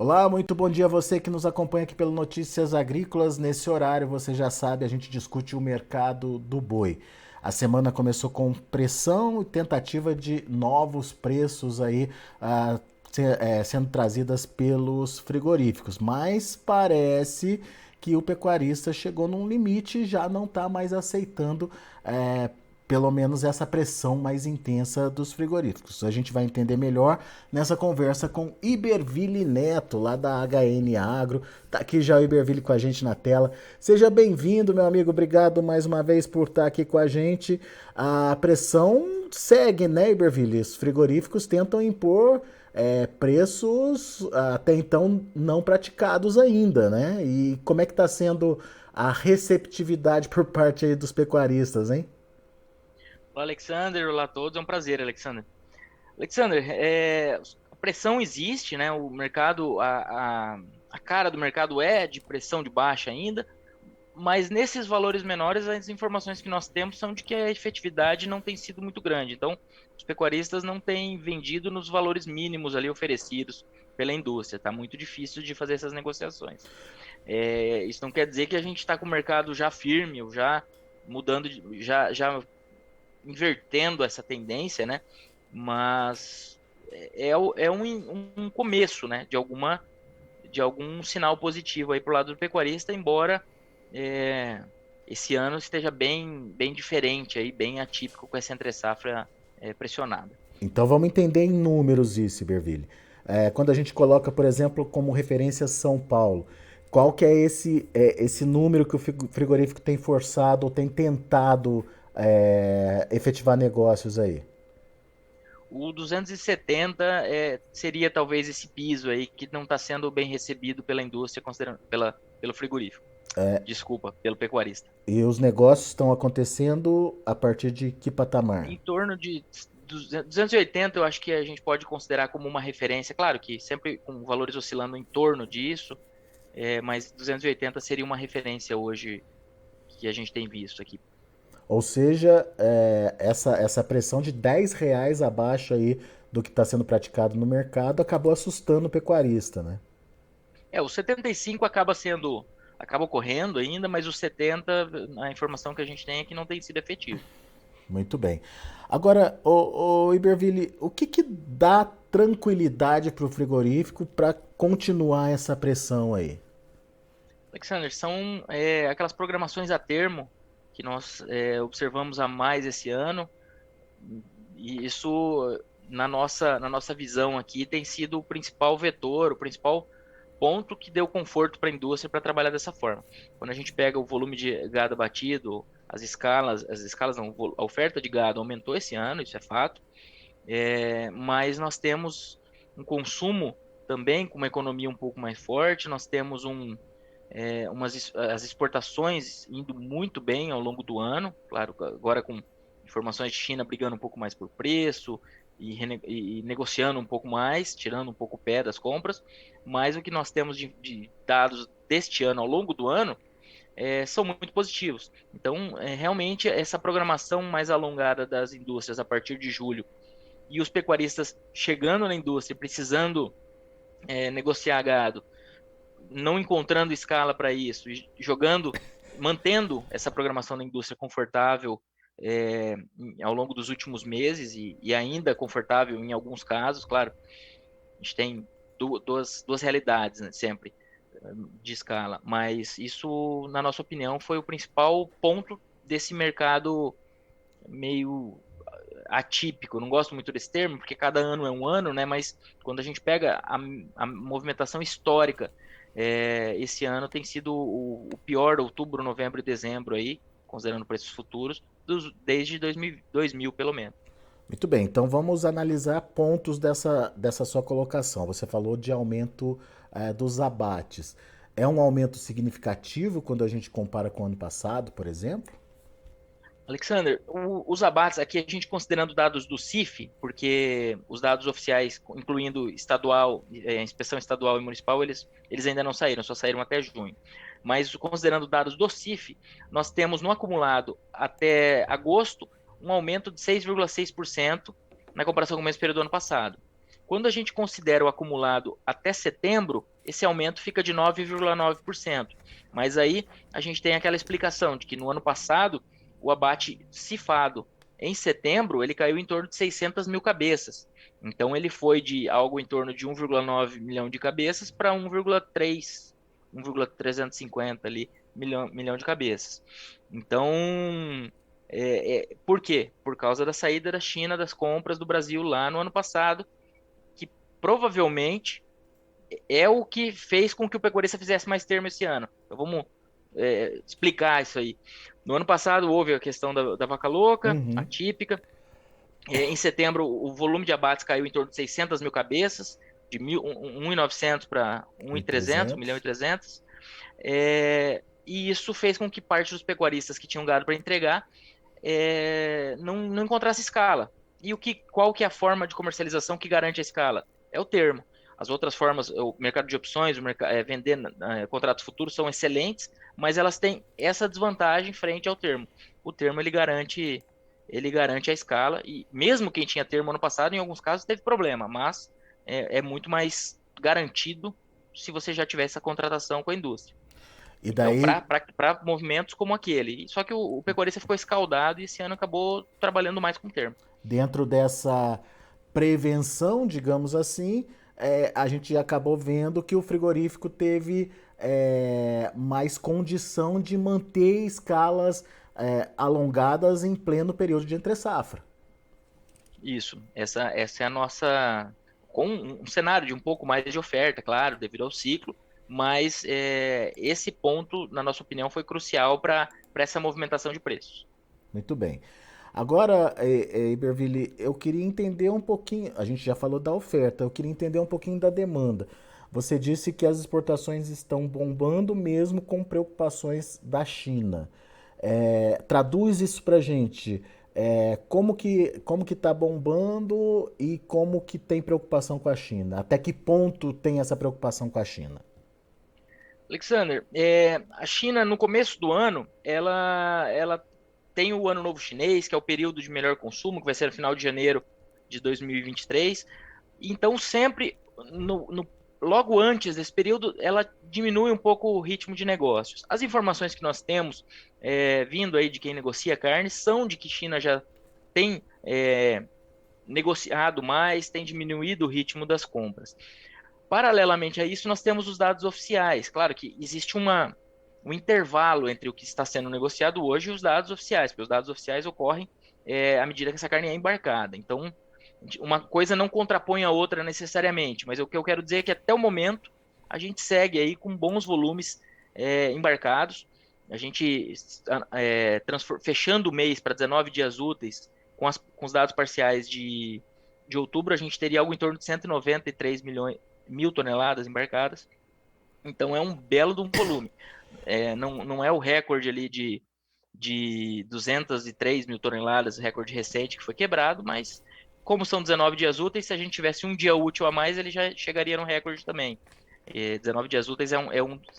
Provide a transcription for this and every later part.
Olá, muito bom dia a você que nos acompanha aqui pelo Notícias Agrícolas. Nesse horário, você já sabe, a gente discute o mercado do boi. A semana começou com pressão e tentativa de novos preços aí sendo trazidas pelos frigoríficos, mas parece que o pecuarista chegou num limite e já não está mais aceitando pelo menos essa pressão mais intensa dos frigoríficos. A gente vai entender melhor nessa conversa com Iberville Neto, lá da HN Agro. Tá aqui já o Iberville com a gente na tela. Seja bem-vindo, meu amigo. Obrigado mais uma vez por estar aqui com a gente. A pressão segue, né, Iberville? Os frigoríficos tentam impor preços até então não praticados ainda, né? E como é que está sendo a receptividade por parte aí dos pecuaristas, hein? Olá, Alexander. Olá a todos. É um prazer, Alexander. Alexander, a pressão existe, né? O mercado, a cara do mercado é de pressão de baixa ainda, mas nesses valores menores, as informações que nós temos são de que a efetividade não tem sido muito grande. Então, os pecuaristas não têm vendido nos valores mínimos ali oferecidos pela indústria. Está muito difícil de fazer essas negociações. Isso não quer dizer que a gente está com o mercado já firme, ou já mudando, já invertendo essa tendência, né? Mas um começo, né? De algum sinal positivo aí para o lado do pecuarista, embora é, esse ano esteja bem diferente aí, bem atípico com essa entre-safra pressionada. Então vamos entender em números isso, Iberville. Quando a gente coloca, por exemplo, como referência São Paulo, qual que é esse número que o frigorífico tem forçado ou tem tentado efetivar negócios aí? O 270 seria talvez esse piso aí que não está sendo bem recebido pela indústria, considerando pelo frigorífico. Desculpa, pelo pecuarista. E os negócios estão acontecendo a partir de que patamar? Em torno de 280, eu acho que a gente pode considerar como uma referência. Claro que sempre com valores oscilando em torno disso, mas 280 seria uma referência hoje que a gente tem visto aqui. Ou seja, essa pressão de R$ 10 abaixo aí do que está sendo praticado no mercado acabou assustando o pecuarista, né? O 75 acaba ocorrendo ainda, mas o 70, a informação que a gente tem é que não tem sido efetivo. Muito bem. Agora, o Iberville, o que dá tranquilidade para o frigorífico para continuar essa pressão aí? Alexander, são aquelas programações a termo que nós observamos a mais esse ano, e isso, na nossa visão aqui, tem sido o principal vetor, o principal ponto que deu conforto para a indústria para trabalhar dessa forma. Quando a gente pega o volume de gado abatido, as escalas não, a oferta de gado aumentou esse ano, isso é fato, mas nós temos um consumo também com uma economia um pouco mais forte, nós temos as exportações indo muito bem ao longo do ano, claro, agora com informações de China brigando um pouco mais por preço e negociando um pouco mais, tirando um pouco o pé das compras, mas o que nós temos de dados deste ano ao longo do ano são muito positivos. Então, realmente, essa programação mais alongada das indústrias a partir de julho e os pecuaristas chegando na indústria, precisando negociar gado, não encontrando escala para isso, e mantendo essa programação da indústria confortável ao longo dos últimos meses e ainda confortável em alguns casos, claro, a gente tem duas realidades, né, sempre de escala, mas isso, na nossa opinião, foi o principal ponto desse mercado meio atípico. Eu não gosto muito desse termo, porque cada ano é um ano, né? Mas quando a gente pega a movimentação histórica, esse ano tem sido o pior, outubro, novembro e dezembro aí, considerando preços futuros, desde 2000 pelo menos. Muito bem, então vamos analisar pontos dessa sua colocação. Você falou de aumento dos abates. É um aumento significativo quando a gente compara com o ano passado, por exemplo? Alexander, os abates aqui, a gente considerando dados do CIF, porque os dados oficiais, incluindo estadual, inspeção estadual e municipal, eles ainda não saíram, só saíram até junho. Mas considerando dados do CIF, nós temos no acumulado até agosto um aumento de 6,6% na comparação com o mesmo período do ano passado. Quando a gente considera o acumulado até setembro, esse aumento fica de 9,9%. Mas aí a gente tem aquela explicação de que no ano passado o abate cifado em setembro ele caiu em torno de 600 mil cabeças. Então ele foi de algo em torno de 1,9 milhão de cabeças para 1,3, 1,350 ali milhão de cabeças. Então, por quê? Por causa da saída da China das compras do Brasil lá no ano passado, que provavelmente é o que fez com que o pecuarista fizesse mais termo esse ano. Então vamos explicar isso aí. No ano passado houve a questão da vaca louca, Uhum. atípica. Em setembro o volume de abates caiu em torno de 600 mil cabeças, de 1.900 para 1.300, 1 milhão e 1.300. 300. E isso fez com que parte dos pecuaristas que tinham gado para entregar não encontrasse escala. E qual que é a forma de comercialização que garante a escala? É o termo. As outras formas, o mercado de opções, vender contratos futuros são excelentes, mas elas têm essa desvantagem frente ao termo. O termo ele garante a escala e mesmo quem tinha termo ano passado, em alguns casos teve problema, mas é muito mais garantido se você já tivesse a contratação com a indústria. E Então, daí, para movimentos como aquele. Só que o pecuarista ficou escaldado e esse ano acabou trabalhando mais com termo. dentro dessa prevenção, digamos assim, a gente acabou vendo que o frigorífico teve mais condição de manter escalas alongadas em pleno período de entre-safra. Isso. Essa é a nossa. Com um cenário de um pouco mais de oferta, claro, devido ao ciclo, mas esse ponto, na nossa opinião, foi crucial para essa movimentação de preços. Muito bem. Agora, Iberville, eu queria entender um pouquinho. A gente já falou da oferta, eu queria entender um pouquinho da demanda. Você disse que as exportações estão bombando mesmo com preocupações da China. Traduz isso pra gente. Como que está bombando e como que tem preocupação com a China? Até que ponto tem essa preocupação com a China? Alexander, a China, no começo do ano, ela tem o Ano Novo Chinês, que é o período de melhor consumo, que vai ser no final de janeiro de 2023. Então, sempre, logo antes desse período, ela diminui um pouco o ritmo de negócios. As informações que nós temos, vindo aí de quem negocia carne, são de que China já tem negociado mais, tem diminuído o ritmo das compras. Paralelamente a isso, nós temos os dados oficiais. Claro que existe um intervalo entre o que está sendo negociado hoje e os dados oficiais, porque os dados oficiais ocorrem à medida que essa carne é embarcada. Então, uma coisa não contrapõe a outra necessariamente, mas o que eu quero dizer é que até o momento a gente segue aí com bons volumes embarcados. A gente fechando o mês para 19 dias úteis com os dados parciais de outubro, a gente teria algo em torno de 193 mil toneladas embarcadas. Então é um belo de um volume. Não é o recorde ali de 203 mil toneladas, recorde recente que foi quebrado, mas como são 19 dias úteis, se a gente tivesse um dia útil a mais, ele já chegaria no recorde também. 19 dias úteis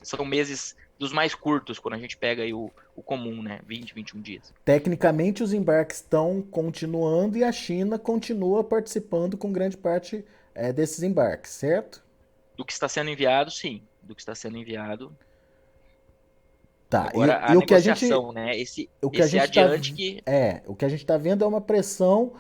são meses dos mais curtos, quando a gente pega aí o comum, né? 20, 21 dias. Tecnicamente, os embarques estão continuando e a China continua participando com grande parte desses embarques, certo? Do que está sendo enviado, sim. Do que está sendo enviado. Tá. Agora, E a negociação, né? Esse, o que a esse gente está adiante que. o que a gente está vendo é uma pressão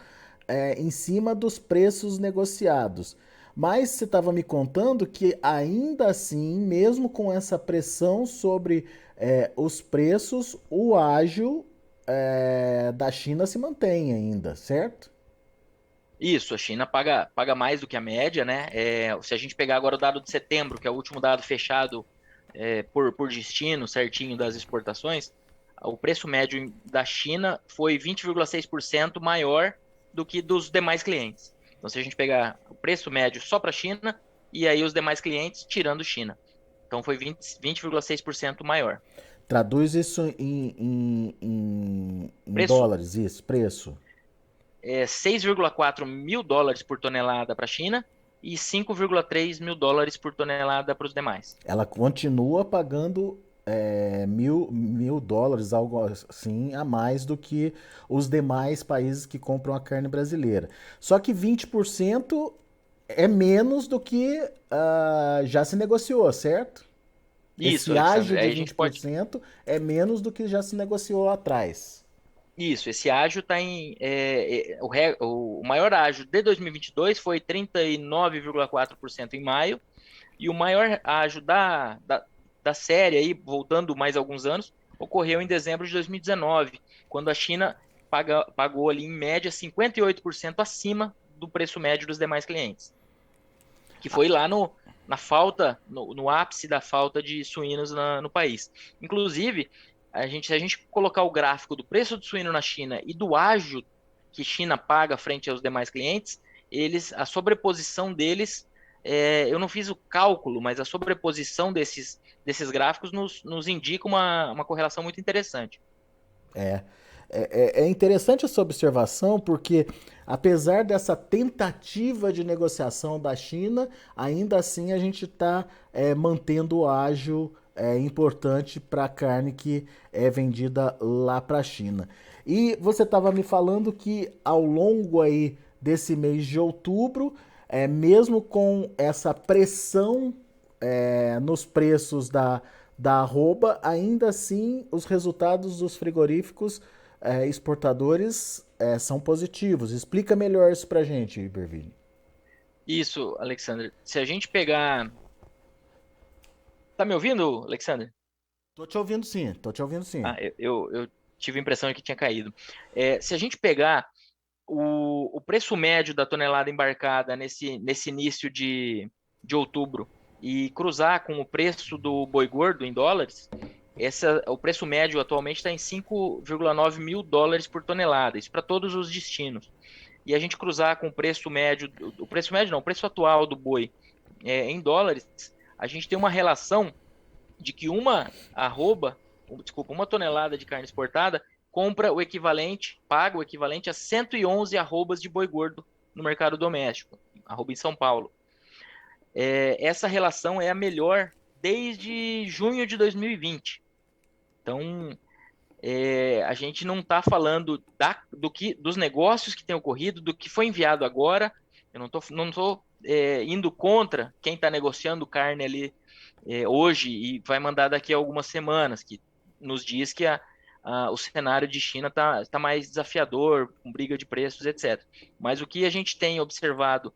em cima dos preços negociados. Mas você estava me contando que ainda assim, mesmo com essa pressão sobre os preços, o ágio da China se mantém ainda, certo? Isso, a China paga mais do que a média, né? Se a gente pegar agora o dado de setembro, que é o último dado fechado por destino, certinho das exportações, o preço médio da China foi 20,6% maior do que dos demais clientes. Então, se a gente pegar o preço médio só para a China e aí os demais clientes tirando China. Então, foi 20,6% maior. Traduz isso em Preço dólares, isso, preço. 6,4 mil dólares por tonelada para a China e 5,3 mil dólares por tonelada para os demais. Ela continua pagando mil dólares, algo assim, a mais do que os demais países que compram a carne brasileira. Só que 20% é menos do que já se negociou, certo? Isso, Esse Alexandre. ágio de Aí a vinte gente por pode. cento é menos do que já se negociou atrás. Isso, esse ágio está em. O maior ágio de 2022 foi 39,4% em maio, e o maior ágio da série, aí, voltando mais alguns anos, ocorreu em dezembro de 2019, quando a China pagou ali, em média, 58% acima do preço médio dos demais clientes, que foi lá na falta, no ápice da falta de suínos no país. Inclusive, se a gente colocar o gráfico do preço do suíno na China e do ágio que China paga frente aos demais clientes, a sobreposição deles, eu não fiz o cálculo, mas a sobreposição desses gráficos nos indica uma correlação muito interessante. É. É interessante essa observação porque, apesar dessa tentativa de negociação da China, ainda assim a gente está mantendo o ágio importante para a carne que é vendida lá para a China. E você estava me falando que ao longo aí desse mês de outubro, mesmo com essa pressão nos preços da arroba, ainda assim os resultados dos frigoríficos exportadores são positivos. Explica melhor isso pra gente, Iberville. Isso, Alexander. Se a gente pegar. Tá me ouvindo, Alexander? Tô te ouvindo sim, tô te ouvindo sim. Ah, eu tive a impressão de que tinha caído. Se a gente pegar o preço médio da tonelada embarcada nesse início de outubro e cruzar com o preço do boi gordo em dólares, o preço médio atualmente está em 5,9 mil dólares por tonelada, isso para todos os destinos. E a gente cruzar com o preço médio não, o preço atual do boi em dólares, a gente tem uma relação de que uma tonelada de carne exportada paga o equivalente a 111 arrobas de boi gordo no mercado doméstico, arroba em São Paulo. Essa relação é a melhor desde junho de 2020. Então, a gente não está falando dos negócios que têm ocorrido, do que foi enviado agora. Eu não tô indo contra quem está negociando carne ali hoje e vai mandar daqui a algumas semanas, que nos diz que o cenário de China tá mais desafiador, com briga de preços, etc. Mas o que a gente tem observado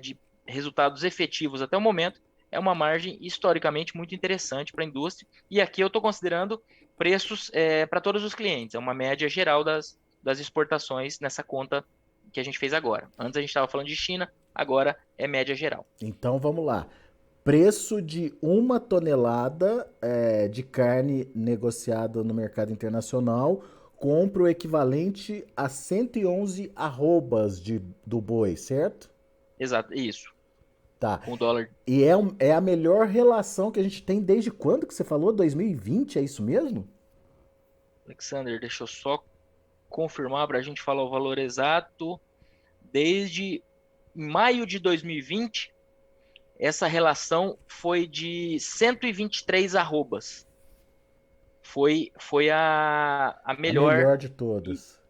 de resultados efetivos até o momento é uma margem historicamente muito interessante para a indústria. E aqui eu estou considerando preços para todos os clientes, é uma média geral das exportações nessa conta que a gente fez agora. Antes a gente estava falando de China, agora é média geral. Então vamos lá. Preço de uma tonelada de carne negociada no mercado internacional compra o equivalente a 111 arrobas do boi, certo? Exato, isso. Tá. Com o dólar. E é a melhor relação que a gente tem desde quando que você falou? 2020, é isso mesmo? Alexander, deixa eu só confirmar para a gente falar o valor exato. Desde maio de 2020, essa relação foi de 123 arrobas. Foi a A melhor. melhor de E, todas.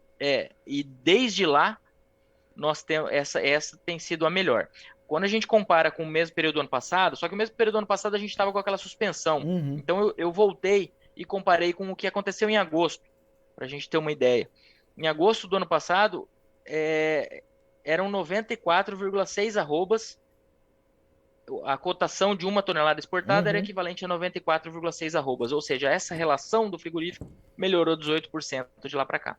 e desde lá, nós temos essa tem sido a melhor. Quando a gente compara com o mesmo período do ano passado, só que o mesmo período do ano passado a gente estava com aquela suspensão. Uhum. Então eu voltei e comparei com o que aconteceu em agosto, para a gente ter uma ideia. Em agosto do ano passado, eram 94,6 arrobas. A cotação de uma tonelada exportada era Uhum. equivalente a 94,6 arrobas. Ou seja, essa relação do frigorífico melhorou 18% de lá para cá.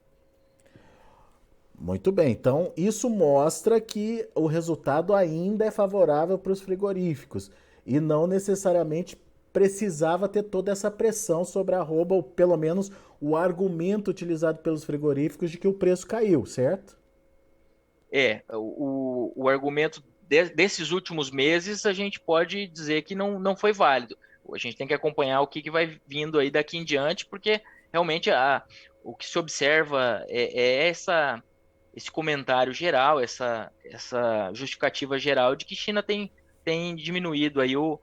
Muito bem, então isso mostra que o resultado ainda é favorável para os frigoríficos e não necessariamente precisava ter toda essa pressão sobre a arroba, ou pelo menos o argumento utilizado pelos frigoríficos de que o preço caiu, certo? O argumento desses últimos meses a gente pode dizer que não foi válido. A gente tem que acompanhar o que vai vindo aí daqui em diante, porque realmente o que se observa esse comentário geral, essa justificativa geral de que China tem diminuído aí o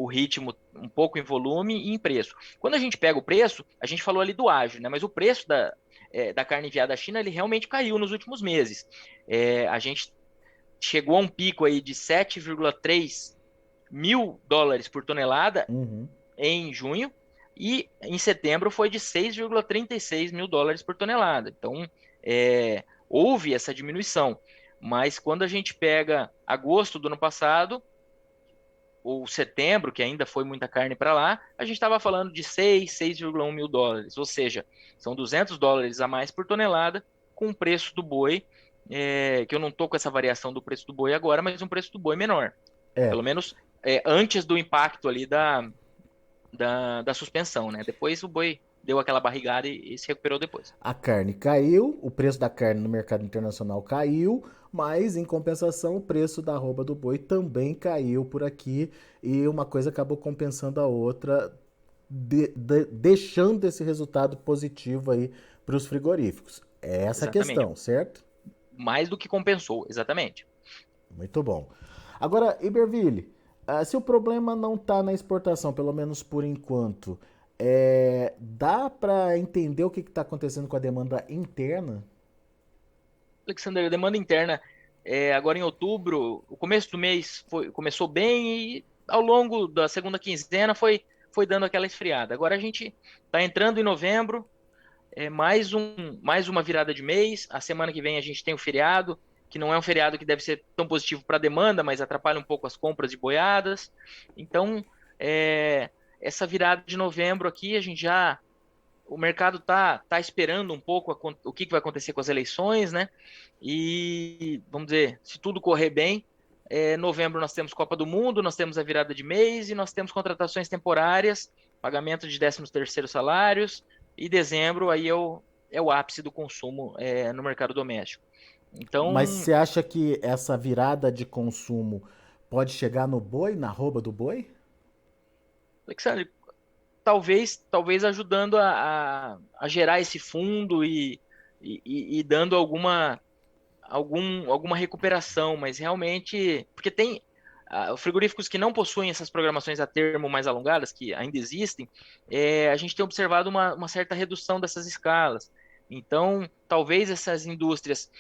ritmo um pouco em volume e em preço. Quando a gente pega o preço, a gente falou ali do ágio, né? Mas o preço da carne enviada à China ele realmente caiu nos últimos meses. A gente chegou a um pico aí de 7,3 mil dólares por tonelada Uhum. em junho, e em setembro foi de 6,36 mil dólares por tonelada. Então, houve essa diminuição. Mas quando a gente pega agosto do ano passado, ou setembro, que ainda foi muita carne para lá, a gente estava falando de 6,1 mil dólares. Ou seja, são 200 dólares a mais por tonelada com o preço do boi, que eu não estou com essa variação do preço do boi agora, mas um preço do boi menor. É, Pelo menos antes do impacto ali da suspensão, né? Depois o boi deu aquela barrigada e se recuperou depois. a carne caiu, o preço da carne no mercado internacional caiu, mas em compensação o preço da arroba do boi também caiu por aqui e uma coisa acabou compensando a outra, deixando esse resultado positivo aí para os frigoríficos. É essa a Exatamente. questão, certo? Mais do que compensou, exatamente. Muito bom. Agora, Iberville, se o problema não está na exportação, pelo menos por enquanto, dá para entender o que está acontecendo com a demanda interna? Alexander, a demanda interna, agora em outubro, o começo do mês começou bem e ao longo da segunda quinzena foi dando aquela esfriada. Agora a gente está entrando em novembro, mais uma virada de mês. A semana que vem a gente tem o feriado, que não é um feriado que deve ser tão positivo para a demanda, mas atrapalha um pouco as compras de boiadas. Então, é, essa virada de novembro aqui, o mercado tá esperando um pouco o que vai acontecer com as eleições, né? E vamos dizer, se tudo correr bem, novembro nós temos Copa do Mundo, nós temos a virada de mês e nós temos contratações temporárias, pagamento de 13º salários, e dezembro aí é o ápice do consumo no mercado doméstico. Mas Então, você acha que essa virada de consumo pode chegar no boi, na arroba do boi? Alexandre, talvez ajudando a gerar esse fundo e dando alguma recuperação, mas realmente, porque tem frigoríficos que não possuem essas programações a termo mais alongadas, que ainda existem, a gente tem observado uma certa redução dessas escalas. Então, talvez essas indústrias,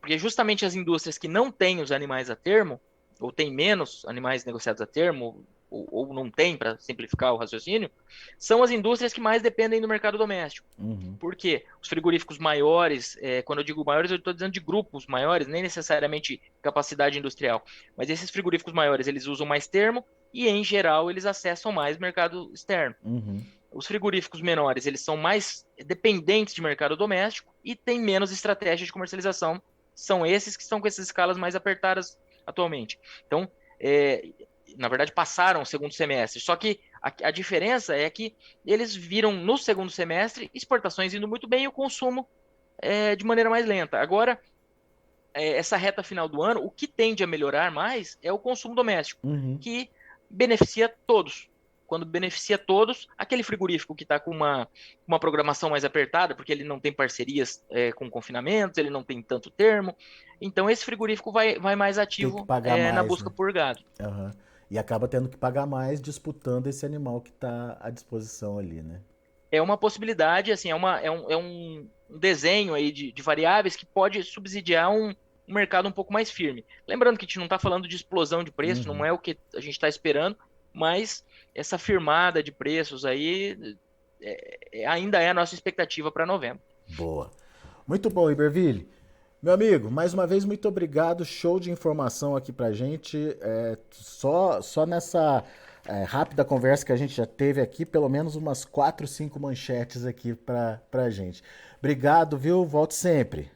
porque justamente as indústrias que não têm os animais a termo, ou têm menos animais negociados a termo, ou não têm, para simplificar o raciocínio, são as indústrias que mais dependem do mercado doméstico. Uhum. Por quê? Os frigoríficos maiores, quando eu digo maiores, eu estou dizendo de grupos maiores, nem necessariamente capacidade industrial, mas esses frigoríficos maiores, eles usam mais termo e, em geral, eles acessam mais mercado externo. Uhum. Os frigoríficos menores, eles são mais dependentes de mercado doméstico e têm menos estratégia de comercialização. São esses que estão com essas escalas mais apertadas atualmente. Então, é, na verdade, passaram o segundo semestre. Só que a diferença é que eles viram no segundo semestre exportações indo muito bem e o consumo de maneira mais lenta. Agora, essa reta final do ano, o que tende a melhorar mais é o consumo doméstico, Uhum. que beneficia todos. Quando beneficia todos, aquele frigorífico que está com uma programação mais apertada, porque ele não tem parcerias com confinamentos, ele não tem tanto termo, então esse frigorífico vai mais Tem que ativo pagar na mais, busca né? por gado. Uhum. E acaba tendo que pagar mais disputando esse animal que está à disposição ali, né? É uma possibilidade, assim, é um desenho aí de variáveis que pode subsidiar um mercado um pouco mais firme. Lembrando que a gente não está falando de explosão de preço, não Uhum. é o que a gente está esperando, mas essa firmada de preços aí ainda é a nossa expectativa para novembro. Boa. Muito bom, Iberville. Meu amigo, mais uma vez, muito obrigado. Show de informação aqui pra gente. Só nessa rápida conversa que a gente já teve aqui, pelo menos umas 4, 5 manchetes aqui pra gente. Obrigado, viu? Volte sempre.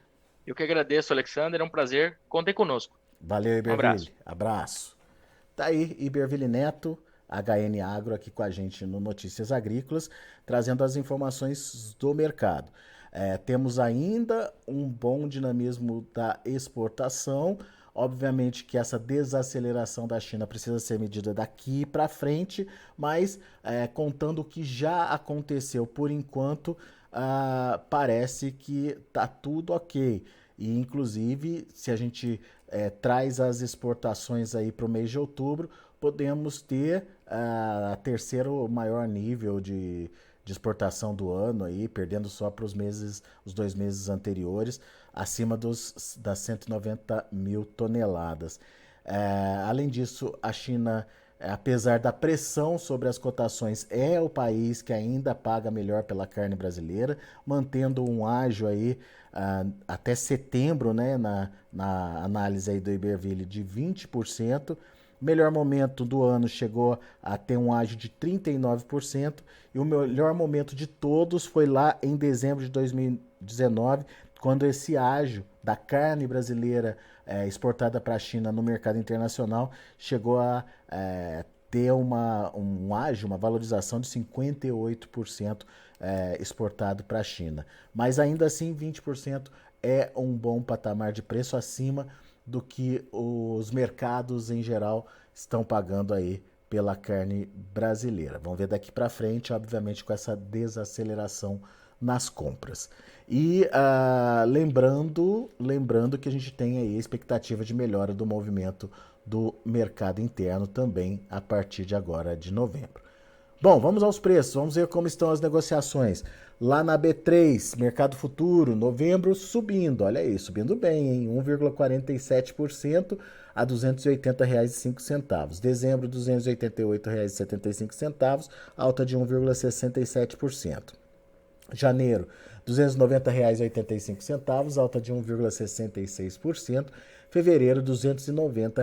Eu que agradeço, Alexander, é um prazer. Contem conosco. Valeu, Um abraço. Iberville. Abraço. Tá aí, Iberville Neto, HN Agro, aqui com a gente no Notícias Agrícolas, trazendo as informações do mercado. Temos ainda um bom dinamismo da exportação. Obviamente que essa desaceleração da China precisa ser medida daqui para frente, mas contando o que já aconteceu por enquanto, parece que tá tudo ok. E inclusive, se a gente traz as exportações aí para o mês de outubro, podemos ter a terceiro maior nível de de exportação do ano, aí, perdendo só para os 2 meses anteriores, acima das 190 mil toneladas. Além disso, a China, apesar da pressão sobre as cotações, é o país que ainda paga melhor pela carne brasileira, mantendo um ágio aí até setembro, né, na análise aí do Iberville de 20%. Melhor momento do ano chegou a ter um ágio de 39%, e o melhor momento de todos foi lá em dezembro de 2019, quando esse ágio da carne brasileira exportada para a China no mercado internacional chegou a ter um ágio, uma valorização de 58% exportado para a China. Mas ainda assim, 20% é um bom patamar de preço acima do que os mercados em geral estão pagando aí pela carne brasileira. Vamos ver daqui para frente, obviamente, com essa desaceleração nas compras. E lembrando que a gente tem aí a expectativa de melhora do movimento do mercado interno também a partir de agora de novembro. Bom, vamos aos preços, vamos ver como estão as negociações. Lá na B3, mercado futuro, novembro subindo, olha aí, subindo bem, hein? 1,47% a R$ 280,05. Dezembro, R$ 288,75, alta de 1,67%. Janeiro, R$ 290,85, alta de 1,66%. Fevereiro, R$ 290,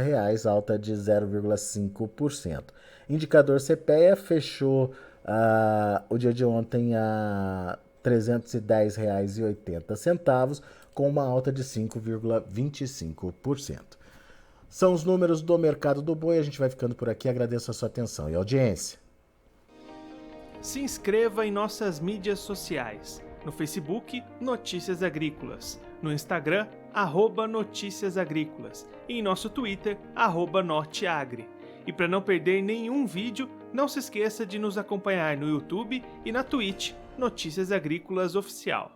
alta de 0,5%. Indicador CPEA fechou o dia de ontem a R$ 310,80, com uma alta de 5,25%. São os números do mercado do boi. A gente vai ficando por aqui. Agradeço a sua atenção e audiência. Se inscreva em nossas mídias sociais. No Facebook, Notícias Agrícolas. No Instagram, @Notícias Agrícolas. E em nosso Twitter, @Norteagri. E para não perder nenhum vídeo, não se esqueça de nos acompanhar no YouTube e na Twitch, Notícias Agrícolas Oficial.